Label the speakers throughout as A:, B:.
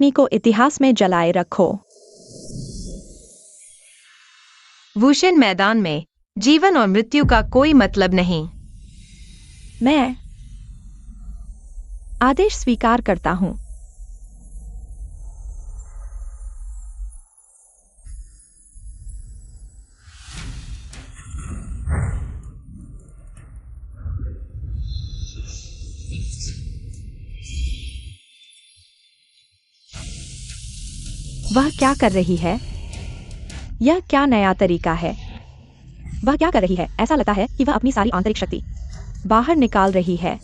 A: रोशनी को इतिहास में जलाए रखो।
B: वुशेन मैदान में जीवन और मृत्यु का कोई मतलब नहीं।
A: मैं आदेश स्वीकार करता हूँ। वह क्या कर रही है? यह क्या नया तरीका है? वह क्या कर रही है? ऐसा लगता है कि वह अपनी सारी आंतरिक शक्ति बाहर निकाल रही है।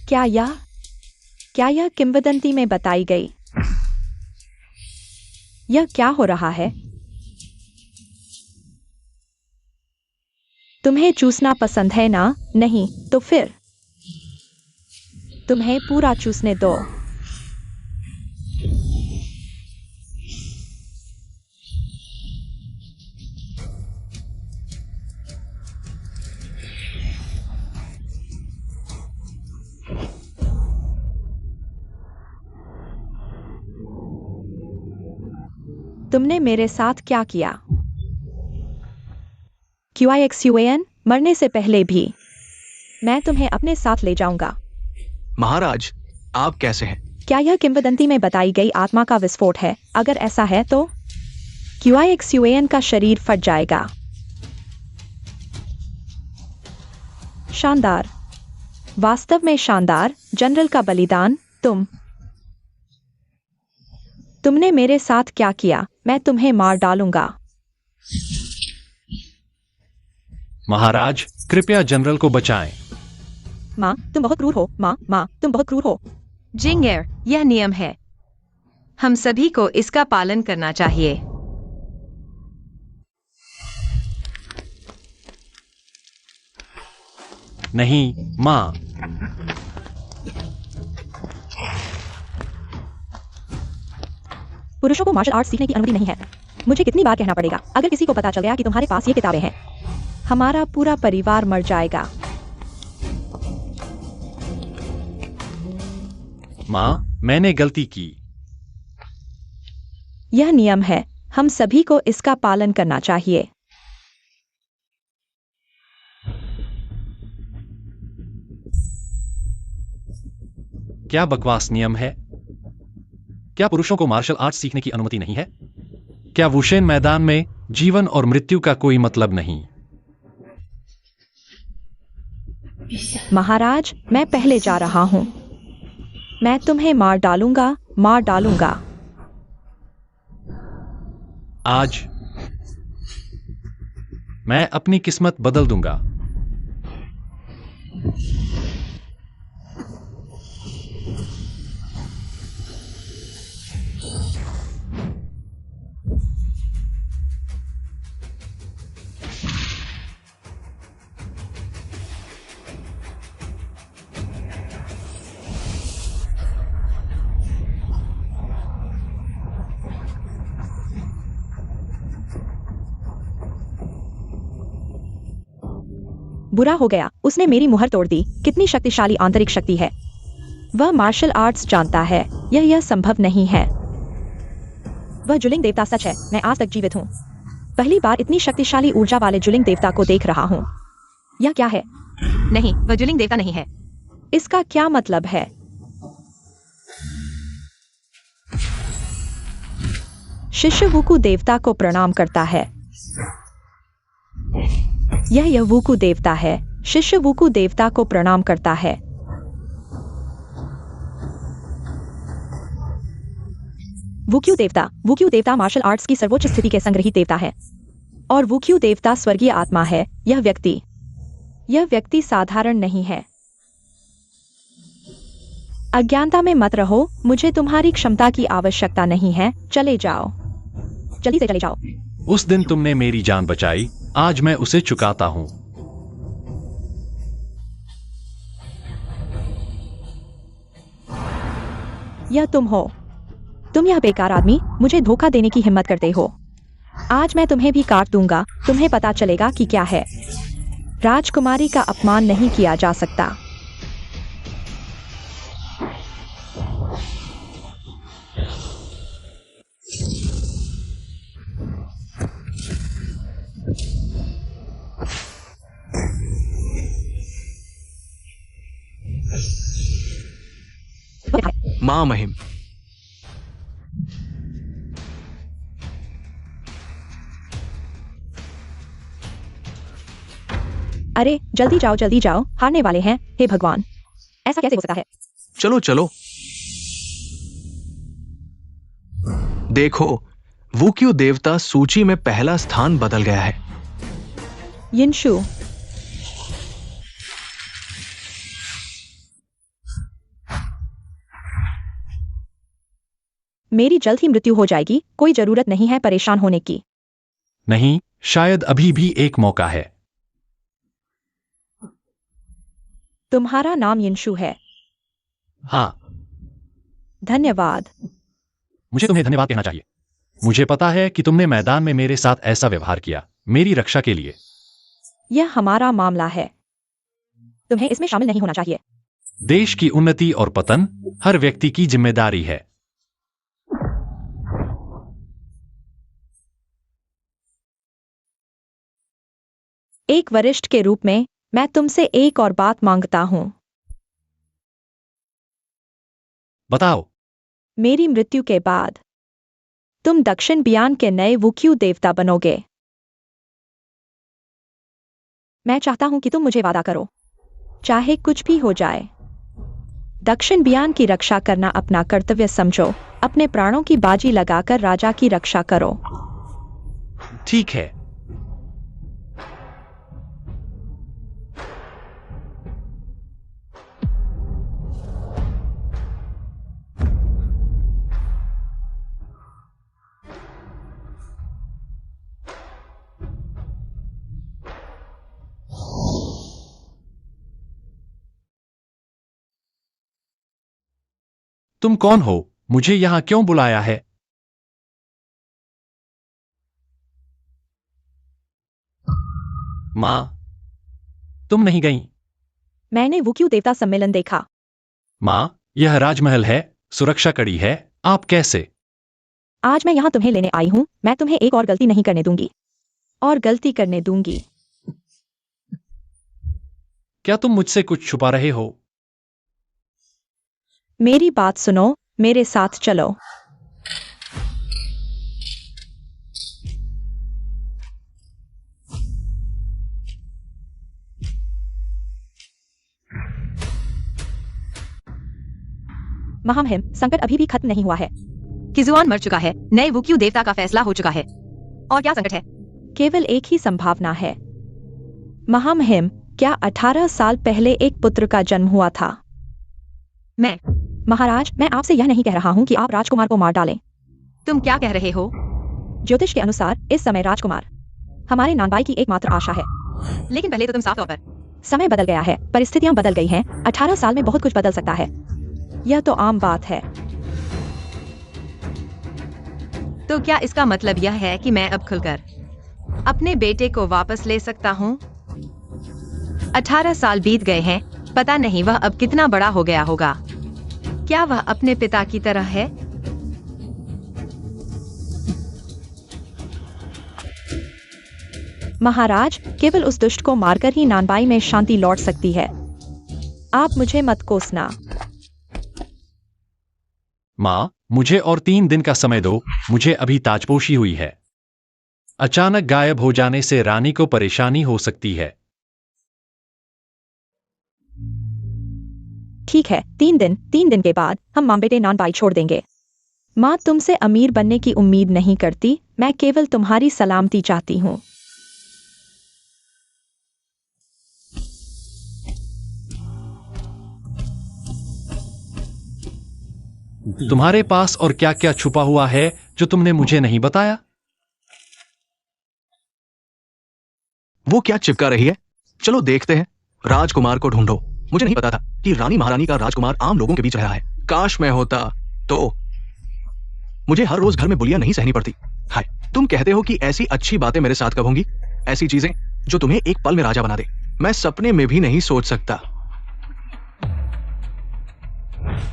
A: क्या यह किंवदंती में बताई गई? यह क्या हो रहा है? तुम्हें चूसना पसंद है ना? नहीं, तो फिर तुम्हें पूरा चूसने दो। तुमने मेरे साथ क्या किया? QIXUAN मरने से पहले भी मैं तुम्हें अपने साथ ले जाऊंगा।
C: महाराज, आप कैसे हैं?
A: क्या यह किंवदंती में बताई गई आत्मा का विस्फोट है? अगर ऐसा है तो QIXUAN का शरीर फट जाएगा। शानदार, वास्तव में शानदार। जनरल का बलिदान। तुमने मेरे साथ क्या किया? मैं तुम्हें मार डालूंगा।
D: महाराज, कृपया जनरल को बचाएं।
A: माँ, तुम बहुत क्रूर हो। माँ, तुम बहुत क्रूर हो।
B: जिंगेर, यह नियम है। हम सभी को इसका पालन करना चाहिए।
D: नहीं, माँ।
A: पुरुषों को मार्शल आर्ट्स सीखने की अनुमति नहीं है। मुझे कितनी बार कहना पड़ेगा? अगर किसी को पता चल गया कि तुम्हारे पास ये किताबें हैं, हमारा पूरा परिवार मर जाएगा।
D: माँ, मैंने गलती की।
A: यह नियम है। हम सभी को इसका पालन करना चाहिए।
D: क्या बकवास नियम है? क्या पुरुषों को मार्शल आर्ट्स सीखने की अनुमति नहीं है? क्या वुशेन मैदान में जीवन और मृत्यु का कोई मतलब नहीं?
A: महाराज, मैं पहले जा रहा हूँ। मैं तुम्हें मार डालूंगा।
D: आज मैं अपनी किस्मत बदल दूंगा।
A: बुरा हो गया, उसने मेरी मुहर तोड़ दी। कितनी शक्तिशाली आंतरिक शक्ति है। वह मार्शल आर्ट्स जानता है। यह संभव नहीं है। वह जुलिंग देवता सच है। मैं आज तक जीवित हूँ। पहली बार इतनी शक्तिशाली ऊर्जा वाले जुलिंग देवता को देख रहा हूँ। यह क्या है?
B: नहीं, वह जुलिंग देवता नहीं है।
A: इसका क्या मतलब है? शिष्य वुकू देवता को प्रणाम करता है। यह वुकू देवता है। शिष्य वुकू देवता को प्रणाम करता है। वुक्यू देवता मार्शल आर्ट्स की सर्वोच्च स्थिति के संग्रही देवता है और वुक्यू देवता स्वर्गीय आत्मा है। यह व्यक्ति साधारण नहीं है। अज्ञानता में मत रहो। मुझे तुम्हारी क्षमता की आवश्यकता नहीं है। चले जाओ, जल्दी से चले जाओ।
D: उस दिन तुमने मेरी जान बचाई, आज मैं उसे चुकाता हूं।
A: यह तुम हो। तुम यह बेकार आदमी, मुझे धोखा देने की हिम्मत करते हो। आज मैं तुम्हें भी काट दूंगा। तुम्हें पता चलेगा कि क्या है। राजकुमारी का अपमान नहीं किया जा सकता।
C: मां महिम।
A: अरे जल्दी जाओ, हारने वाले हैं। हे भगवान, ऐसा कैसे हो सकता है?
C: चलो चलो, देखो वुक्यू देवता सूची में पहला स्थान बदल गया है।
A: यिनशु, मेरी जल्द ही मृत्यु हो जाएगी, कोई जरूरत नहीं है परेशान होने की।
D: नहीं, शायद अभी भी एक मौका है।
A: तुम्हारा नाम यिनशु है?
D: हाँ।
A: धन्यवाद।
D: मुझे तुम्हें धन्यवाद कहना चाहिए। मुझे पता है कि तुमने मैदान में मेरे साथ ऐसा व्यवहार किया, मेरी रक्षा के लिए।
A: यह हमारा मामला है, तुम्हें इसमें शामिल नहीं होना चाहिए।
D: देश की उन्नति और पतन हर व्यक्ति की जिम्मेदारी है।
A: एक वरिष्ठ के रूप में मैं तुमसे एक और बात मांगता हूं।
D: बताओ।
A: मेरी मृत्यु के बाद तुम दक्षिण बियान के नए वुक्यू देवता बनोगे। मैं चाहता हूं कि तुम मुझे वादा करो, चाहे कुछ भी हो जाए, दक्षिण बियान की रक्षा करना अपना कर्तव्य समझो, अपने प्राणों की बाजी लगाकर राजा की रक्षा करो।
D: ठीक है। तुम कौन हो? मुझे यहां क्यों बुलाया है? मां, तुम नहीं गई?
A: मैंने वुक्यू देवता सम्मेलन देखा।
D: मां, यह राजमहल है, सुरक्षा कड़ी है, आप कैसे?
A: आज मैं यहां तुम्हें लेने आई हूं। मैं तुम्हें एक और गलती नहीं करने दूंगी, और गलती करने दूंगी।
D: क्या तुम मुझसे कुछ छुपा रहे हो?
A: मेरी बात सुनो, मेरे साथ चलो। महामहिम, संकट अभी भी खत्म नहीं हुआ है।
B: किजुआन मर चुका है, नए वुक्यू देवता का फैसला हो चुका है। और क्या संकट है?
A: केवल एक ही संभावना है। महामहिम, क्या 18 साल पहले एक पुत्र का जन्म हुआ था?
B: मैं?
A: महाराज, मैं आपसे यह नहीं कह रहा हूं कि आप राजकुमार को मार डालें।
B: तुम क्या कह रहे हो?
A: ज्योतिष के अनुसार इस समय राजकुमार हमारे नानबाई की एकमात्र आशा है।
B: लेकिन पहले तो तुम साफ तौर पर।
A: समय बदल गया है, परिस्थितियां बदल गई हैं। 18 साल में बहुत कुछ बदल सकता है, यह तो आम बात है।
B: तो क्या इसका मतलब यह है कि मैं अब खुलकर अपने बेटे को वापस ले सकता हूँ? 18 साल बीत गए हैं, पता नहीं वह अब कितना बड़ा हो गया होगा। क्या वह अपने पिता की तरह है?
A: महाराज, केवल उस दुष्ट को मारकर ही नानबाई में शांति लौट सकती है। आप मुझे मत कोसना।
D: मां, मुझे और 3 दिन का समय दो, मुझे अभी ताजपोशी हुई है। अचानक गायब हो जाने से रानी को परेशानी हो सकती है।
A: ठीक है, 3 दिन के बाद हम मां बेटे नानबाई छोड़ देंगे। मां तुमसे अमीर बनने की उम्मीद नहीं करती, मैं केवल तुम्हारी सलामती चाहती हूँ।
D: तुम्हारे पास और क्या क्या छुपा हुआ है जो तुमने मुझे नहीं बताया?
C: वो क्या चिपका रही है? चलो देखते हैं। राजकुमार को ढूंढो। मुझे नहीं पता था कि रानी महारानी का राजकुमार आम लोगों के बीच रहा है। काश मैं होता तो मुझे हर रोज घर में बुलियां नहीं सहनी पड़ती। हाय, तुम कहते हो कि ऐसी अच्छी बातें मेरे साथ कब होंगी? ऐसी चीजें जो तुम्हें एक पल में राजा बना दे, मैं सपने में भी नहीं सोच सकता।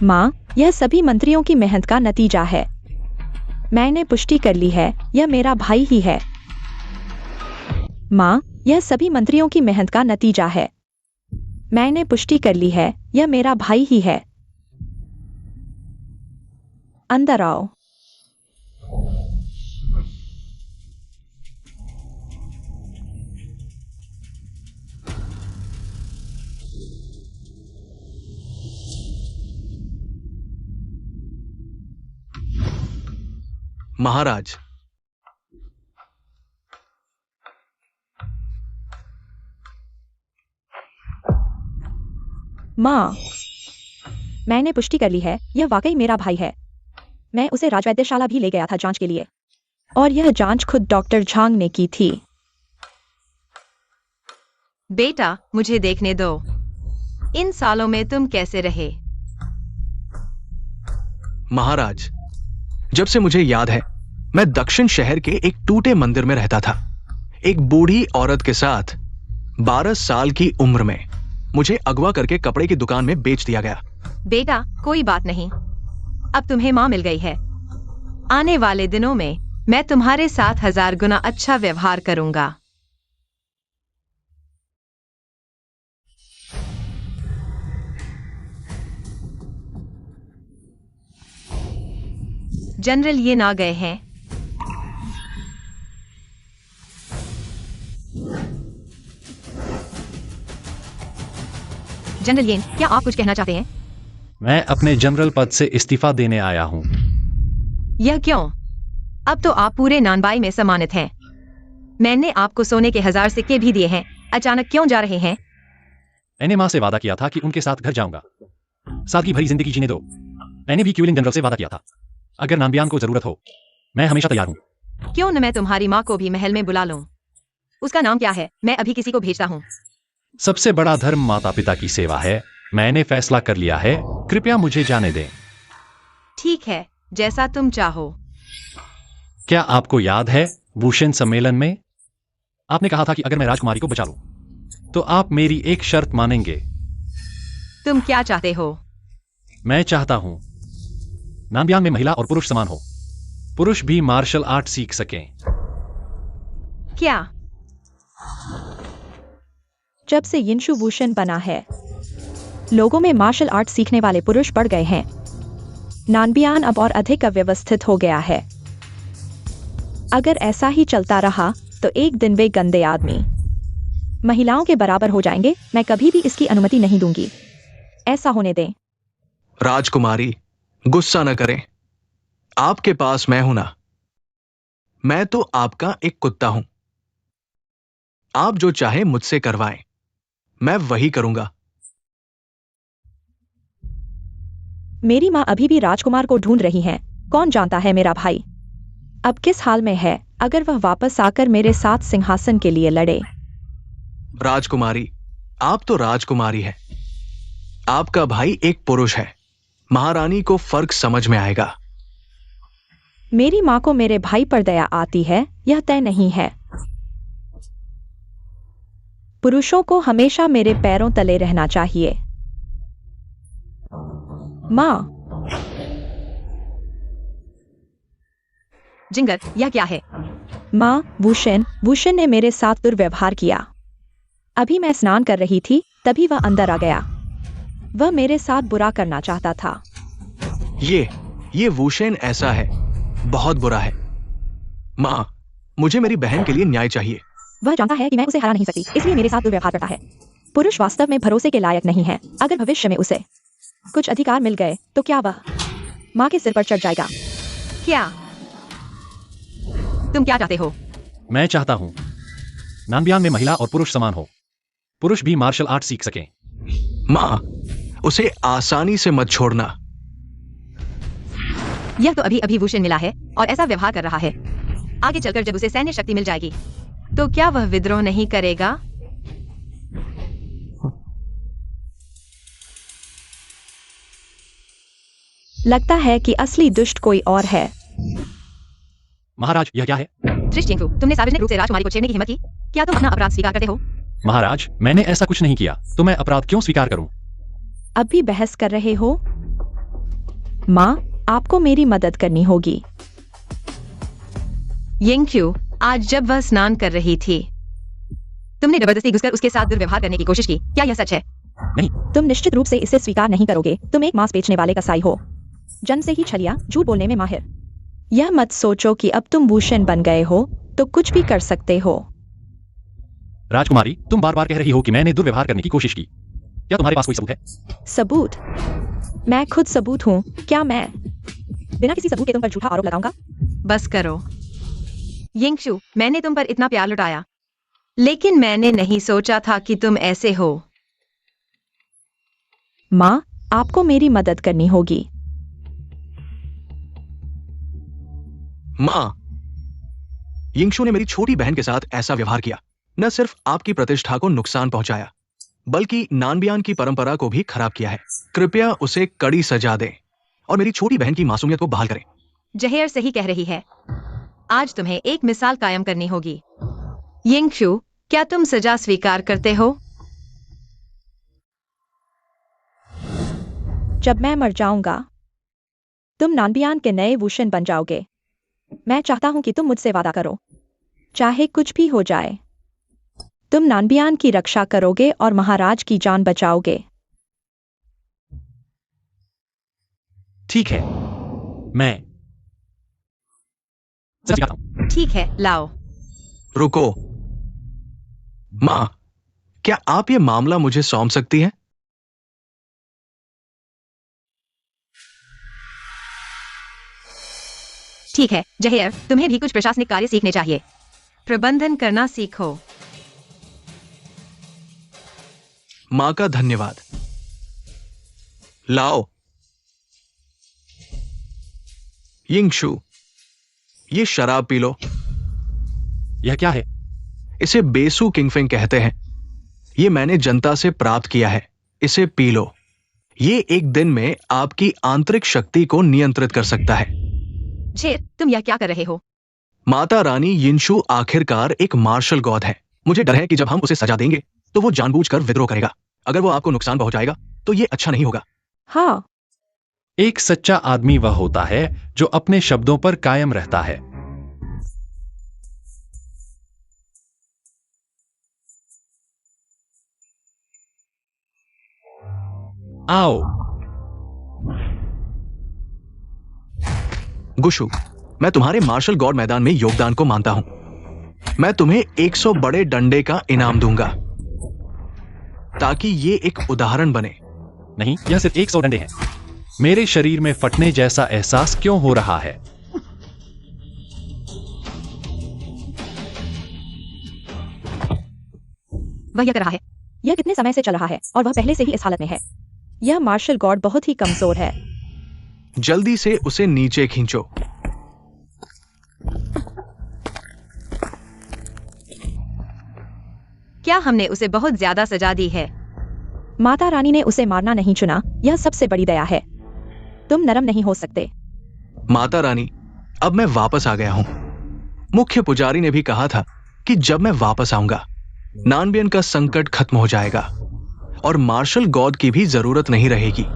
A: मां, यह सभी मंत्रियों की मेहनत का नतीजा है। मैंने पुष्टि कर ली है, यह मेरा भाई ही है। मां, यह सभी मंत्रियों की मेहनत का नतीजा है। मैंने पुष्टि कर ली है, यह मेरा भाई ही है। अंदर आओ।
C: महाराज,
A: माँ, मैंने पुष्टि कर ली है, यह वाकई मेरा भाई है। मैं उसे राजवैद्यशाला भी ले गया था जांच के लिए, और यह जांच खुद डॉक्टर झांग ने की थी।
B: बेटा, मुझे देखने दो। इन सालों में तुम कैसे रहे?
C: महाराज, जब से मुझे याद है, मैं दक्षिण शहर के एक टूटे मंदिर में रहता था। एक बूढ़ी औरत के साथ 12 साल की उम्र में मुझे अगवा करके कपड़े की दुकान में बेच दिया गया।
B: बेटा, कोई बात नहीं, अब तुम्हें माँ मिल गई है। आने वाले दिनों में मैं तुम्हारे साथ 1000 गुना अच्छा व्यवहार करूंगा। जनरल, ये ना गए हैं। जनरल येन, क्या आप कुछ कहना चाहते हैं?
D: मैं अपने जनरल पद से इस्तीफा देने आया हूँ।
B: यह क्यों? अब तो आप पूरे नानबाई में सम्मानित हैं। मैंने आपको सोने के 1000 सिक्के भी दिए हैं। अचानक क्यों जा रहे हैं?
D: मैंने माँ से वादा किया था कि उनके साथ घर जाऊंगा। सादगी भरी जिंदगी जीने दो। मैंने भी क्यूलिंग जनरल से वादा किया था, अगर नानबियान को जरूरत हो, मैं हमेशा तैयार हूँ।
B: क्यों न मैं तुम्हारी माँ को भी महल में बुला लूं? उसका नाम क्या है? मैं अभी किसी को भेजता हूँ।
D: सबसे बड़ा धर्म माता पिता की सेवा है। मैंने फैसला कर लिया है, कृपया मुझे जाने दें।
B: ठीक है, जैसा तुम चाहो।
D: क्या आपको याद है वुशेन सम्मेलन में आपने कहा था कि अगर मैं राजकुमारी को बचा लूं तो आप मेरी एक शर्त मानेंगे?
B: तुम क्या चाहते हो?
D: मैं चाहता हूं नानबियान में महिला और पुरुष समान हो। पुरुष भी मार्शल आर्ट सीख सकें।
B: क्या?
A: जब से यिनशु वुशन बना है, लोगों में मार्शल आर्ट सीखने वाले पुरुष बढ़ गए हैं। नानबियान अब और अधिक अव्यवस्थित हो गया है। अगर ऐसा ही चलता रहा तो एक दिन वे गंदे आदमी महिलाओं के बराबर हो जाएंगे। मैं कभी भी इसकी अनुमति नहीं दूंगी। ऐसा होने दें।
C: राजकुमारी, गुस्सा न करें। आपके पास मैं हूं ना। मैं तो आपका एक कुत्ता हूं। आप जो चाहे मुझसे करवाएं, मैं वही करूंगा।
A: मेरी माँ अभी भी राजकुमार को ढूंढ रही हैं। कौन जानता है मेरा भाई अब किस हाल में है। अगर वह वापस आकर मेरे साथ सिंहासन के लिए लड़े।
C: राजकुमारी, आप तो राजकुमारी हैं। आपका भाई एक पुरुष है। महारानी को फर्क समझ में आएगा।
A: मेरी माँ को मेरे भाई पर दया आती है, यह तय नहीं है। पुरुषों को हमेशा मेरे पैरों तले रहना चाहिए। माँ,
B: जिंगर, यह क्या है?
A: माँ, वुशन ने मेरे साथ दुर्व्यवहार किया। अभी मैं स्नान कर रही थी, तभी वह अंदर आ गया। वह मेरे साथ बुरा करना चाहता था।
C: ये वुशेन ऐसा है, बहुत बुरा है। माँ, मुझे मेरी बहन के लिए न्याय चाहिए।
A: वह जानता है कि मैं उसे हरा नहीं सकती, इसलिए मेरे साथ दुर्व्यवहार करता है। पुरुष वास्तव में भरोसे के लायक नहीं है। अगर भविष्य में उसे कुछ अधिकार मिल गए तो क्या वह माँ के सिर पर चढ़ जाएगा?
B: क्या तुम क्या चाहते हो?
D: मैं चाहता हूं नानबियान में महिला और पुरुष समान हो। पुरुष भी मार्शल आर्ट सीख सकें।
C: माँ, उसे आसानी से मत छोड़ना।
B: यह तो अभी अभी वुशन मिला है और ऐसा व्यवहार कर रहा है। आगे चलकर जब उसे सैन्य शक्ति मिल जाएगी तो क्या वह विद्रोह नहीं करेगा?
A: लगता है कि असली दुष्ट कोई और है।
D: महाराज, यह क्या है?
B: त्रिशचिंगफू, तुमने सार्वजनिक रूप से राजकुमारी को छेड़ने की हिम्मत की? क्या तुम अपना अपराध स्वीकार करते हो?
D: महाराज, मैंने ऐसा कुछ नहीं किया, तो मैं अपराध क्यों स्वीकार करूं?
A: अब भी बहस कर रहे हो? माँ, आपको मेरी मदद करनी होगी।
B: यिंगक्यू, आज जब वह स्नान कर रही थी, तुमने जबरदस्ती घुसकर उसके साथ दुर्व्यवहार करने की कोशिश की। क्या यह सच है?
D: नहीं।
A: तुम निश्चित रूप से इसे स्वीकार नहीं करोगे। तुम एक मांस बेचने वाले कसाई हो। जन्म से ही छलिया, झूठ बोलने में माहिर। यह मत सोचो कि अब तुम वुशेन बन गए हो तो कुछ भी कर सकते हो।
D: राजकुमारी, तुम बार बार कह रही हो कि मैंने दुर्व्यवहार करने की कोशिश की। क्या तुम्हारे पास कोई सबूत है?
A: सबूत? मैं खुद सबूत हूँ। क्या मैं बिना किसी सबूत के तुम पर झूठा आरोप लगाऊंगा?
B: बस करो। यिंगशु, मैंने तुम पर इतना प्यार लुटाया, लेकिन मैंने नहीं सोचा था कि तुम ऐसे हो।
A: माँ, आपको मेरी मदद करनी होगी।
C: माँ, यिंगशु ने मेरी छोटी बहन के साथ ऐसा व्यवहार किया। न सिर्फ आपकी प्रतिष्ठा को नुकसान पहुंचाया, बल्कि नानबियान की परंपरा को भी खराब किया है। कृपया उसे कड़ी सजा दें और मेरी छोटी बहन की मासूमियत को बहाल करें।
B: जहेर सही कह रही है। आज तुम्हें एक मिसाल कायम करनी होगी। यिंगशु, क्या तुम सजा स्वीकार करते हो?
A: जब मैं मर जाऊंगा, तुम नानबियान के नए वुशेन बन जाओगे। मैं चाहता हूं कि तुम मुझसे वादा करो, चाहे कुछ भी हो जाए, तुम नानबियान की रक्षा करोगे और महाराज की जान बचाओगे।
D: ठीक है, मैं सच हूं।
B: ठीक है, लाओ।
C: रुको माँ, क्या आप ये मामला मुझे सौंप सकती हैं?
B: ठीक है जहेर, तुम्हें भी कुछ प्रशासनिक कार्य सीखने चाहिए। प्रबंधन करना सीखो।
C: माँ का धन्यवाद। लाओ। यिंगशु, ये शराब पी लो।
D: यह क्या है?
C: इसे बेसु किंगफिंग कहते हैं। ये मैंने जनता से प्राप्त किया है। इसे पी लो। ये एक दिन में आपकी आंतरिक शक्ति को नियंत्रित कर सकता है।
B: जेर, तुम यह क्या कर रहे हो?
C: माता रानी यिंशु आखिरकार एक मार्शल गॉड है। मुझे डर है कि जब हम उसे सजा देंगे तो वो जानबूझकर विद्रोह करेगा। अगर वो आपको नुकसान पहुंचाएगा तो ये अच्छा नहीं होगा।
A: हाँ,
D: एक सच्चा आदमी वह होता है जो अपने शब्दों पर कायम रहता है। आओ।
C: गुशु, मैं तुम्हारे मार्शल गॉड मैदान में योगदान को मानता हूं। मैं तुम्हें 100 बड़े डंडे का इनाम दूंगा ताकि ये एक उदाहरण बने।
D: नहीं, यह सिर्फ 100 डंडे हैं। मेरे शरीर में फटने जैसा एहसास क्यों हो रहा है?
B: वह यह कर रहा है।
A: यह कितने समय से चल रहा है और वह पहले से ही इस हालत में है। यह मार्शल गॉड बहुत ही कमजोर है।
C: जल्दी से उसे नीचे खींचो।
B: क्या हमने उसे बहुत ज्यादा सजा दी है?
A: माता रानी ने उसे मारना नहीं चुना। यह सबसे बड़ी दया है। तुम नरम नहीं हो सकते।
C: माता रानी, अब मैं वापस आ गया हूं। मुख्य पुजारी ने भी कहा था कि जब मैं वापस आऊंगा नानबियन का संकट खत्म हो जाएगा और मार्शल गॉड की भी जरूरत नहीं रहेगी।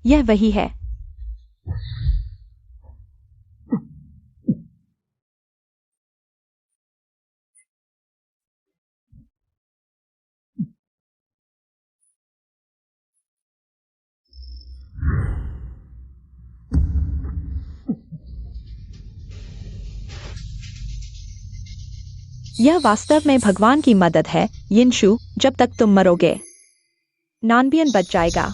A: यह वही है। यह वास्तव में भगवान की मदद है यिंशु। जब तक तुम मरोगे नानबियन बच जाएगा।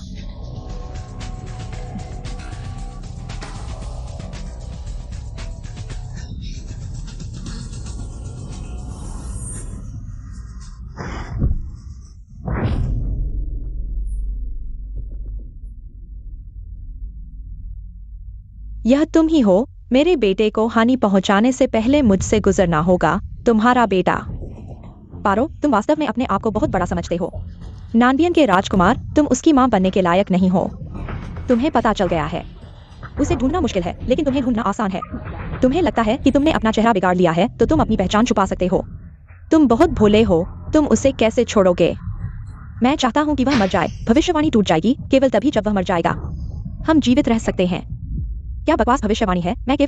A: यह तुम ही हो। मेरे बेटे को हानि पहुंचाने से पहले मुझसे गुजरना होगा। तुम्हारा बेटा। पारो, तुम वास्तव में अपने आप को बहुत बड़ा समझते हो। नानबियन के राजकुमार, तुम उसकी मां बनने के लायक नहीं हो। तुम्हें पता चल गया है। उसे ढूंढना मुश्किल है, लेकिन तुम्हें ढूंढना आसान है। तुम्हें लगता है कि तुमने अपना चेहरा बिगाड़ लिया है तो तुम अपनी पहचान छुपा सकते हो। तुम बहुत भोले हो। तुम उसे कैसे छोड़ोगे? मैं चाहता हूँ कि वह मर जाए। भविष्यवाणी टूट जाएगी केवल तभी जब वह मर जाएगा। हम जीवित रह सकते हैं। क्या बकवास भविष्यवाणी है? मैं केवल